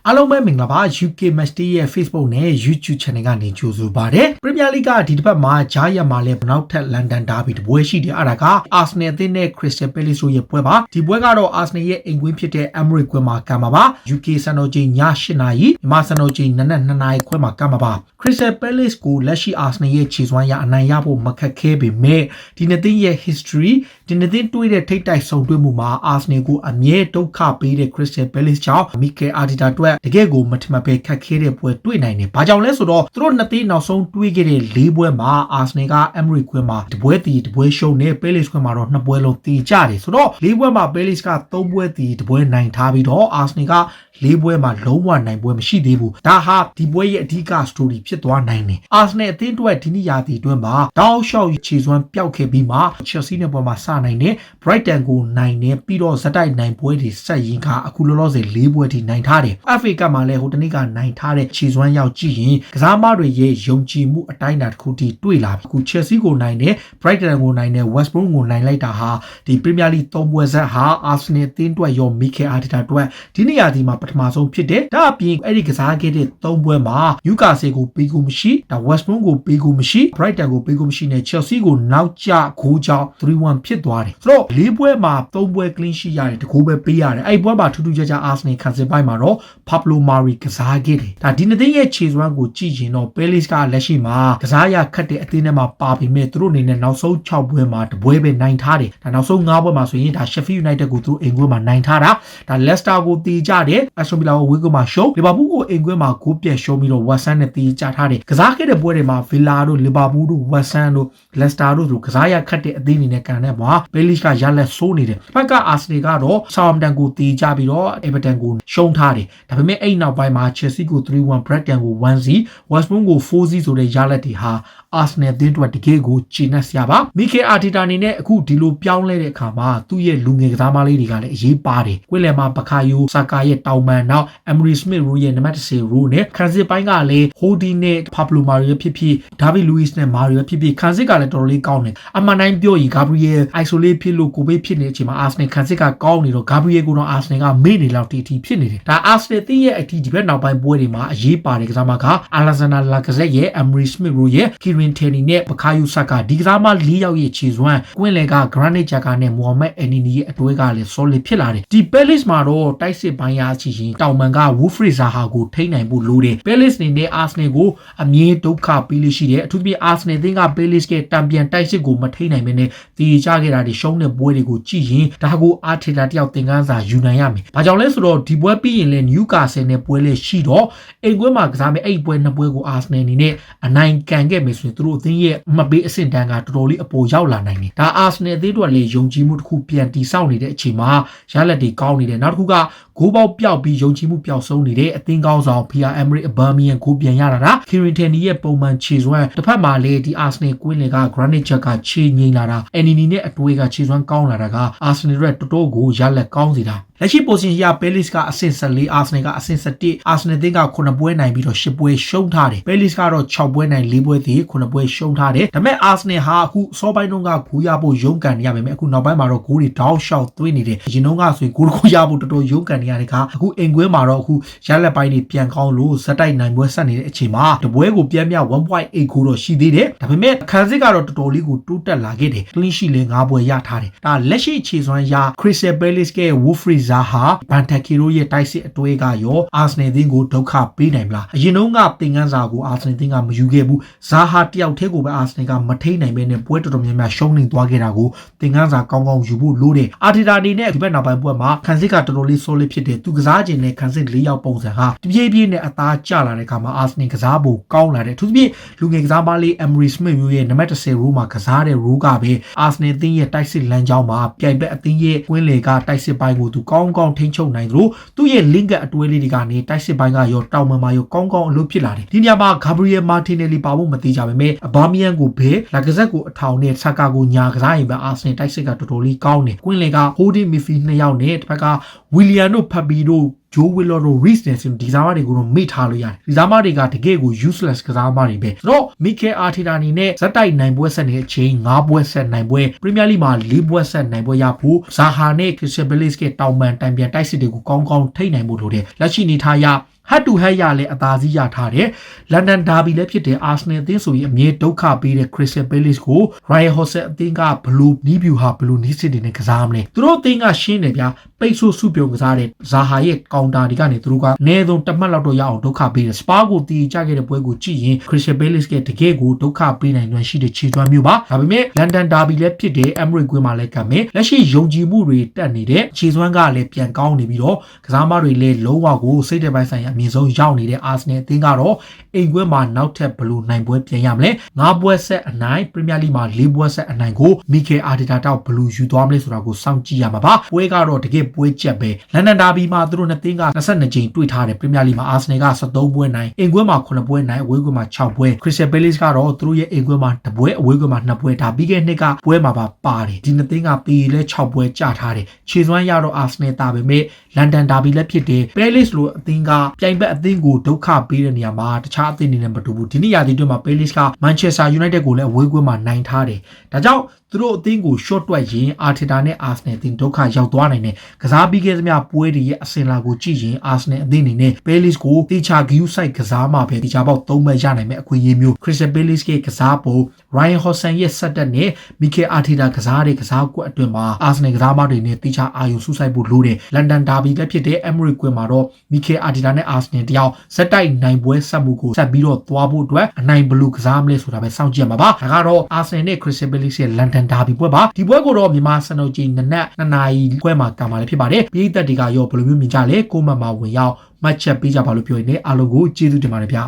အားလုံးပဲမင်္ဂလာပါ UK Match ရဲ့ Facebook နဲ့ YouTube Channel ကနေကြိုဆိုပါရစေ။ Premier League ကဒီတစ်ပတ်မှာဂျားရက်မှာလည်းနောက်ထပ် London Derby တပွဲရှိတယ်အဲ့ဒါက Arsenal အသင်းနဲ့ Crystal Palace တို့ရဲ့ပွဲပါ။ဒီပွဲကတော့ Arsenal ရဲ့အိမ်ကွင်းဖြစ်တဲ့ Emirates ကွင်းမှာကမ်းမှာပါ။ UK စံတော်ချိန်ည8:00နာရီမြန်မာစံတော်ချိန်နနက်2:00နာရီခွဲမှာကမ်းမှာပါ။ Crystal Palace ကိုလက်ရှိ Arsenal ရဲ့ခြေစွမ်းရအနိုင်ရဖို့မခက်ခဲပေမဲ့ဒီနှစ်သင်းရဲ့ history ဒီနှစ်သင်းတွေ့တဲ့ထိပ်တိုက်ဆုံတွေ့မှုမှာ Arsenal ကိုအမြဲဒုက္ခပေးတဲ့ Crystal Palace ကြောင့် Mikel Arteta အတွက်တကယ်ကိုမထမပဲခက်ခဲတဲ့ပွဲတွေ့နိုင်တယ်။ဘာကြောင့်လဲဆိုတော့သူတို့နှစ်သင်းနောက်ဆုံးတွေ့ခဲ့တဲ့၄ပွဲမှာ Arsenal က Emirates ကွင်းမှာတပွဲတီတပွဲရှုံးနဲ့ Palace ကွင်းမှာတော့2ပွဲလုံးတီကြတယ်ဆိုတော့၄ပွဲမှာ Palace က3ပွဲတီတပွဲနိုင်ထားပြီးတော့ Arsenal က၄ပွဲမှာလုံးဝနိုင်ပွဲမရှိသေးဘူး။ဒါဟာဒီပွဲရဲ့အဓိက story ဖြစ်သွားနိုင်တယ်။ Arsenal အသင်းအတွက်ဒီနေ့ရာသီအတွင်းမှာတောက်လျှောက်ခြေစွမ်းပျောက်ခဲ့ပြီးမှ Chelsea နဲ့ပွဲမှာစနိုင်တယ် Brighton ကိုနိုင်တယ်ပြီးတော့ဇက်တိုက်နိုင်ပွဲတွေဆက်ရင်ကအခုလောလောဆယ်၄ပွဲထိနိုင်ထားတယ်။ FA ကမှလည်းဟိုတနေ့ကနိုင်ထားတဲ့ခြေစွမ်းရောက်ကြည့်ရင်ကစားသမားတွေရဲ့ယုံကြည်မှုအတိုင်းအတာတစ်ခုထိတွေ့လာပြီ။အခု Chelsea ကိုနိုင်တယ် Brighton ကိုနိုင်တယ် West Brom ကိုနိုင်လိုက်တာဟာဒီ Premier League 3ပွဲဆက်ဟာ Arsenal အသင်းအတွက်ရော Mikel Arteta အတွက်ဒီနေ့ရာသီမှာပထမဆုံးဖြစ်တယ်။ဒါအပြင်အဲ့ဒီကစားခဲ့တဲ့3ပွဲမှာ Newcastle ကိုပေးကူမရှိဒါ West Brom ကိုပေးကူမရှိ Brighton ကိုပေးကူမရှိနဲ့ Chelsea ကိုနောက်ကျဂိုးကြောင့် 3-1 ဖြစ်သွားတယ်။ဆိုတော့၄ပွဲမှာ3ပွဲ clean sheet ရတယ်တကူပဲပေးရတယ်။အဲ့ပွဲမှာထူးထူးခြားခြား Arsenal ခံစစ်ပိုင်းမှာတော့ Pablo Mari ကစားခဲ့တယ်။ဒါဒီနှစ်သင်းရဲ့ခြေစွမ်းကိုကြည့်ရင်တော့ Palace ကလက်ရှိမှာကစားရခက်တဲ့အသင်းထဲမှာပါပေမဲ့သူတို့အနေနဲ့နောက်ဆုံး6ပွဲမှာတပွဲပဲနိုင်ထားတယ်။ဒါနောက်ဆုံး5ပွဲမှာဆိုရင်ဒါ Sheffield United ကိုသူတို့အိမ်ကွင်းမှာနိုင်ထားတာဒါ Leicester ကိုတီးကြတယ်။ Aston Villa ကိုဝေးကွင်းမှာရှုံး Liverpool ကိုအိမ်ကွင်းမှာဂိုးပြတ်ရှုံးပြီးတော့ West Ham နဲ့တီးကြထားတယ်။ကစားခဲ့တဲ့ပွဲတွေမှာ Villa တို့ Liverpool တို့ West Ham တို့ Leicester တို့ဆိုကစားရခက်တဲ့အသင်းတွေနဲ့ကန်တဲ့မှာ Palace ကရလက်ဆိုးနေတယ်။ဘက်က Arsenal ကတော့ Southampton ကိုတီးကြပြီးတော့ Everton ကိုရှုံးထားတယ်။ဒါပေမဲ့အဲ့နောက်ပိုင်းမှာ Chelsea ကို 3-1 Brighton ကို 1-0 West Brom ကို 4-0 ဆိုတဲ့ရလက်တွေဟာ Arsenal အသင်းအတွက်တကယ်ကိုကျေနပ်စရာပါ။ Mikel Arteta အနေနဲ့အခုဒီလိုပြောင်းလဲတဲ့အခါမှာသူ့ရဲ့လူငယ်ကစားသမားလေးတွေကလည်းအရေးပါတယ်။ကွင်းလယ်မှာ Bukayo Saka ရဲ့တောင်ပန်နောက် Emery Smith Rowe ရဲ့နံပါတ်10 Rowe နဲ့ခံစစ်ပိုင်းကလည်း Holding နဲ့ Pablo Mari ဖြစ်ဖြစ် David Luiz နဲ့ Mario ဖြစ်ဖြစ်ခံစစ်ကလည်းတော်တော်လေးကောင်းတယ်။အမှန်တိုင်းပြောရင် Gabriel isolate ဖြစ်လို့ကိုဘေးဖြစ်နေတဲ့အချိန်မှာ Arsenal ခံစစ်ကကောင်းနေတော့ Gabriel ကိုတော့ Arsenal ကမေ့နေလောက်တီဖြစ်နေတယ်။ဒါ Arsenal သင်းရဲ့အထီးဒီဘက်နောက်ပိုင်းပွဲတွေမှာအရေးပါတယ်ကစားသမားက Alexander Lacazette ရဲ့ Emery Smith Rowe ရဲ့ Kieran Tierney နဲ့ Bukayo Saka ဒီကစားသမား၄ယောက်ရဲ့ခြေစွမ်းကွင်းလယ်က Granit Xhaka နဲ့ Mohamed Elneny ရဲ့အတွဲကလည်း solid ဖြစ်လာတယ်။ဒီ Palace မှာတော့တိုက်စစ်ပိုင်းရချီရင်တောင်ပန်က Wilfried Zaha ကိုထိန်းနိုင်ဖို့လိုတယ်။ Palace အနေနဲ့ Arsenal ကိုအမြဲဒုက္ခပေးလို့ရှိတယ်။အထူးသဖြင့် Arsenal သင်းက Palace ရဲ့တံပြန်တိုက်စစ်ကိုမထိန်းနိုင်မင်းနဲ့တည်ကြခဲ့တာတွေရှုံးတဲ့ပွဲတွေကိုကြည့်ရင်ဒါကို Arteta တယောက်သင်ခန်းစာယူနိုင်ရမယ်။ဘာကြောင့်လဲဆိုတော့ဒီပွဲပြီးရင်လည်း Newcastle နဲ့ပွဲလေးရှိတော့အိမ်ကွင်းမှာကစားမယ့်အဲ့ပွဲ2ပွဲကို Arsenal အနေနဲ့အနိုင်ကန်ခဲ့မယ်ဆိုရင်သူတို့အသင်းရဲ့မပေးအဆင့်တန်းကတော်တော်လေးအပေါ်ရောက်လာနိုင်တယ်။ဒါ Arsenal အသင်းတို့လည်းယုံကြည်မှုတစ်ခုပြန်တည်ဆောက်နေတဲ့အချိန်မှာရလက်တွေကောင်းနေတယ်။နောက်တစ်ခုကဂိုးပေါက်ပျောက်ပြီးယုံကြည်မှုပျောက်ဆုံးနေတဲ့အသင်းကောင်းဆောင် Pierre-Emerick Aubameyang ကိုပြန်ရတာ Kieran Tierney ရဲ့ပုံမှန်ခြေစွမ်းတစ်ဖက်မှာလည်းဒီ Arsenal ကွင်းလယ်က Granit Xhaka ခြေငိမ့်လာတာ Elneny နဲ့အတွေ့ကခြေစွမ်းကောင်းလာတာက Arsenal ရဲ့တော်တော်ကိုရလက်ကောင်းစေတာလက်ရှိ position ရ Palace ကအဆင့်14 Arsenal ကအဆင့်17 Arsenal သင်းက9ပွဲနိုင်ပြီးတော့10ပွဲရှုံးထားတယ် Palace ကတော့6ပွဲနိုင်4ပွဲတည်9ပွဲရှုံးထားတယ်ဒါပေမဲ့ Arsenal ဟာအခုစောပိုင်းတုန်းကဂိုးရဖို့ရုန်းကန်နေရပေမဲ့အခုနောက်ပိုင်းမှာတော့ဂိုးတွေတောက်လျှောက်သွင်းနေတယ်အရင်တုန်းကဆိုရင်ဂိုးတစ်ခုရဖို့တော်တော်ရုန်းကန်နေရတဲ့အခါအခုအိမ်ကွင်းမှာတော့အခုရလက်ပိုင်းတွေပြန်ကောင်းလို့ဇက်တိုက်နိုင်ပွဲဆက်နေတဲ့အချိန်မှာတပွဲကိုပြန်ပြ 1.8 ဂိုးတော့ရှိသေးတယ်ဒါပေမဲ့ခံစစ်ကတော့တော်တော်လေးကိုတိုးတက်လာခဲ့တယ် clean sheet လည်း5ပွဲရထားတယ်ဒါလက်ရှိခြေစွမ်းရ Crystal Palace က Wilfried Zaha Benteke တို့ရဲ့တိုက်စစ်အတွဲကရော Arsenal သင်းကိုဒုက္ခပေးနိုင်မလားအရင်တုန်းကသင်ခန်းစာကို Arsenal သင်းကမယူခဲ့ဘူး Zaha တယောက်တည်းကိုပဲ Arsenal ကမထိနိုင်ဘဲနဲ့ပွဲတော်တော်များများရှုံးနေသွားခဲ့တာကိုသင်ခန်းစာကောင်းကောင်းယူဖို့လိုတယ် Arteta အနေနဲ့ဒီဘက်နောက်ပိုင်းပွဲမှာခံစစ်ကတော်တော်လေး solid ဖြစ်တယ်သူကစားခြင်းနဲ့ခံစစ်4ယောက်ပုံစံဟာတပြေးပြေးနဲ့အသားကျလာတဲ့အခါမှာ Arsenal ကစားဖို့ကောင်းလာတယ်သူသဖြင့်လူငယ်ကစားပါလေး Emery Smith Rowe ရဲ့နံပါတ်10 Rowe မှာကစားတဲ့ Rowe ကပဲ Arsenal သင်းရဲ့တိုက်စစ်လမ်းကြောင်းမှာပြိုင်ဘက်အသင်းရဲ့ကွင်းလေကတိုက်စစ်ပိုင်းကိုသူကောင်းကောင်းထိန်းချုပ်နိုင်သလိုသူ့ရဲ့ link အတွဲလေးတွေကနေတိုက်စစ်ပိုင်းကရောတောင်ပံမှာရောကောင်းကောင်းအလုပ်ဖြစ်လာတယ်ဒီနေရာမှာ Gabriel Martinelli ပါဖို့မသေးကြပါပဲAubameyang ကိုဘဲ Lacazette ကိုအထောင်နဲ့ Saka ကိုညာကစားရင်ပဲ Arsenal တိုက်စစ်ကတော်တော်လေးကောင်းတယ်ကွင်းလေက Holding midfield 2ယောက်နဲ့တစ်ဖက်က Willian တို့ Fabi တို့Joe Willock တို့ Reece Nelson ဒီစားမတွေကိုတော့မေ့ထားလို့ရတယ်ဒီစားမတွေကတကယ်ကို useless ကစားမတွေပဲဆိုတော့ Mikel Arteta အနေနဲ့ဇက်တိုက်နိုင်ပွဲဆက်နေတဲ့အချိန်5ပွဲဆက်နိုင်ပွဲ Premier League မှာ4ပွဲဆက်နိုင်ပွဲရဖို့ Zaha နဲ့ Crystal Palace ကတောင်ပန်တံပြန်တိုက်စစ်တွေကိုကောင်းကောင်းထိနိုင်ဖို့လိုတယ်လက်ရှိနေထားရ ဟတ်တူဟတ်ရလဲအသာစီးရထားတဲ့လန်ဒန်ဒါဘီလည်းဖြစ်တဲ့အာဆနယ်အသင်းဆိုရင်အမြဲဒုက္ခပေးတဲ့ Crystal Palace ကို Ryan Horsett အသင်းကဘလူးနီးဗျူဟာဘလူးနီးစစ်တွေနဲ့ကစားမလဲသူတို့အသင်းကရှင်းတယ်ဗျာပိတ်ဆို့စုပြုံကစားတဲ့ဇာဟာရဲ့ကောင်တာတွေကနေသူတို့ကအနည်းဆုံးတစ်မှတ်လောက်တော့ရအောင်ဒုက္ခပေးတယ်စပါးကိုတီးကြခဲ့တဲ့ပွဲကိုကြည့်ရင် Crystal Palace ကတကယ်ကိုဒုက္ခပေးနိုင်လွန်ရှိတဲ့ခြေသွမ်းမျိုးပါဒါပေမဲ့လန်ဒန်ဒါဘီလည်းဖြစ်တဲ့ Emirates ကွင်းမှာလည်းကမ်းမယ်လက်ရှိယုံကြည်မှုတွေတက်နေတဲ့ခြေသွမ်းကလည်းပြန်ကောင်းနေပြီးတော့ကစားမတွေလည်းလုံးဝကိုစိတ်တပိုင်းဆိုင်ရာအမြင့်ဆုံးရောက်နေတဲ့အာဆနယ်အသင်းကတော့အိမ်ကွင်းမှာနောက်ထပ်ဘလို့နိုင်ပွဲပြန်ရမလဲ9ပွဲဆက်အနိုင်ပရီးမီယာလိမှာ4ပွဲဆက်အနိုင်ကိုမီကယ်အာတီတာတောက်ဘလို့ယူသွားမလဲဆိုတာကိုစောင့်ကြည့်ရမှာပါပွဲကတော့တကယ်ပွဲကျက်ပဲလန်ဒန်ဒါဘီမှာသူတို့နှစ်သင်းက22ကြိမ်တွေ့ထားတယ်ပရီးမီယာလိမှာအာဆနယ်က73ပွဲနိုင်အိမ်ကွင်းမှာ9ပွဲနိုင်အဝေးကွင်းမှာ6ပွဲခရစ်စတယ်ပဲလေစ်ကတော့သူတို့ရဲ့အိမ်ကွင်းမှာ2ပွဲအဝေးကွင်းမှာ2ပွဲဒါပြီးခဲ့နှစ်ကပွဲမှာပါပါတယ်ဒီနှစ်သင်းကတီလဲ6ပွဲကျထားတယ်ခြေစွမ်းရတော့အာဆနယ်တာပဲမဲ့လန်ဒန်ဒါဘီလည်းဖြစ်တယ်ပဲလေစ်လိုအသင်းကပြိုင်ဘက်အသင်းကိုဒုက္ခပေးတဲ့နေရာမှာတခြားအသင်းတွေနဲ့မတူဘူးဒီနေ့ရာသီတွင်းမှာပဲလေစ်ကမန်ချက်စတာယူနိုက်တက်ကိုလည်းအဝေးကွင်းမှာနိုင်ထားတယ်ဒါကြောင့်သူတို့အသင်းကို short တွက်ရင်အာတီတာနဲ့အာဆနယ်အသင်းဒုက္ခရောက်သွားနိုင်တယ်ကစားပြီးခဲ့သမျှပွဲတွေရဲ့အစင်လာကိုကြည့်ရင်အာဆနယ်အသင်းအနေနဲ့ပဲလေစ်ကိုတေချာဂီယူဆိုင်ကစားမှာပဲတေချာပေါက်3မဲ့ရနိုင်မဲ့အခွင့်အရေးမျိုးခရစ်စတယ်ပဲလေစ်ရဲ့ကစားပုံ Ryan Horsett ရဲ့ဆက်တက်နဲ့မီကယ်အာတီတာကစားတဲ့ကစားကွက်အတွင်းမှာအာဆနယ်ကစားမတွေနဲ့တေချာအာယူဆူဆိုင်ဖို့လိုတယ်လန်ဒန်ဒါဘီလည်းဖြစ်တဲ့ Emirates ကွင်းမှာတော့မီကယ်အာတီတာနဲ့အာဆနယ်တယောက်ဇက်တိုက်နိုင်ပွဲဆက်မှုကိုဆက်ပြီးတော့သွားဖို့အတွက်အနိုင်ဘလူးကစားမလဲဆိုတာပဲစောင့်ကြည့်ရမှာပါဒါကတော့အာဆနယ်နဲ့ခရစ်စတယ်ပဲလေစ်ရဲ့လန်ဒန်ဒါဘီပွဲပါဒီပွဲကိုတော့မြန်မာစံတော်ချိန်နနက်2နာရီခွဲမှာကံပါလေဖြစ်ပါတယ်ပြည်သက်တွေကရောဘယ်လိုမျိုးမြင်ကြလဲကိုမမှာဝင်ရောက်မှတ်ချက်ပေးကြပါလို့ပြောရင်းနဲ့အားလုံးကိုကျေးဇူးတင်ပါတယ်ဗျာ